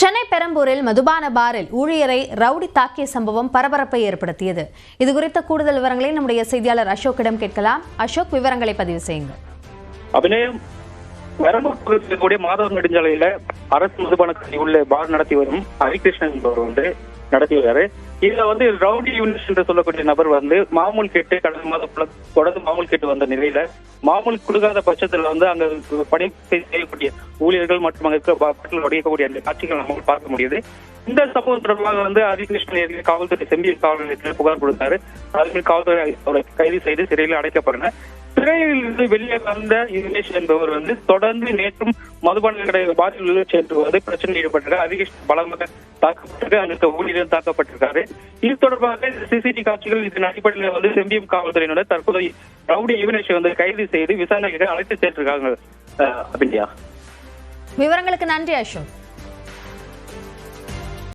சென்னை பெரம்பூரில் மதுபான பாரில் ஊழியரை ரவுடி தாக்கிய சம்பவம் பரபரப்பை ஏற்படுத்தியது. இதுகுறித்த கூடுதல் விவரங்களை நம்முடைய செய்தியாளர் அசோக்கிடம் கேட்கலாம். அசோக், விவரங்களை பதிவு செய்யுங்கள். அபிநயம் பெரம்பூர் இருக்கக்கூடிய மாதவ நெடுஞ்சாலையில அரசு மதுபான கடையில் உள்ள பார் நடத்தி வரும் ஹரிகிருஷ்ணன் என்பவர் நடத்தி வராரு. இதுல ரவுடி யூனிஸ் என்று சொல்லக்கூடிய நபர் மாமூல் கேட்டு கடந்த மாதம் தொடர்ந்து மாமூல் கேட்டு வந்த நிலையில மாமூல் கொடுக்காத பட்சத்துல அங்க பணி செய்யக்கூடிய ஊழியர்கள் மற்றும் அங்க இருக்கிற உடையக்கூடிய அந்த காட்சிகள் நம்ம பார்க்க முடியுது. இந்த சம்பவம் தொடர்பாக ஹரிகிருஷ்ணன் காவல்துறை செம்பியல் காவல் நிலையத்தில் புகார் கொடுத்தாரு. அதில் காவல்துறை அவரை கைது செய்து சிறையில் அடைக்கப்பட்டனர். சிறையில் இருந்து வெளியே வந்த யுனேஷ் என்பவர் தொடர்ந்து நேற்றும் மதுபான கடை பாரில் சென்று பிரச்சனை ஈடுபட்டிருக்காரு. ஹரிகிருஷ்ணன் பலமாக தாக்கப்பட்டிருக்கு, அங்க ஊழியர் தாக்கப்பட்டிருக்காரு. இது தொடர்பாக சிசிடிவி காட்சிகள் இதன் அடிப்படையில் செம்பியம் காவல்துறையினர் தற்போது ரவுடி யுனேஷ் கைது செய்து விசாரணைக்கு அழைத்து சேர்த்திருக்காங்க. விவரங்களுக்கு நன்றி அசோக்.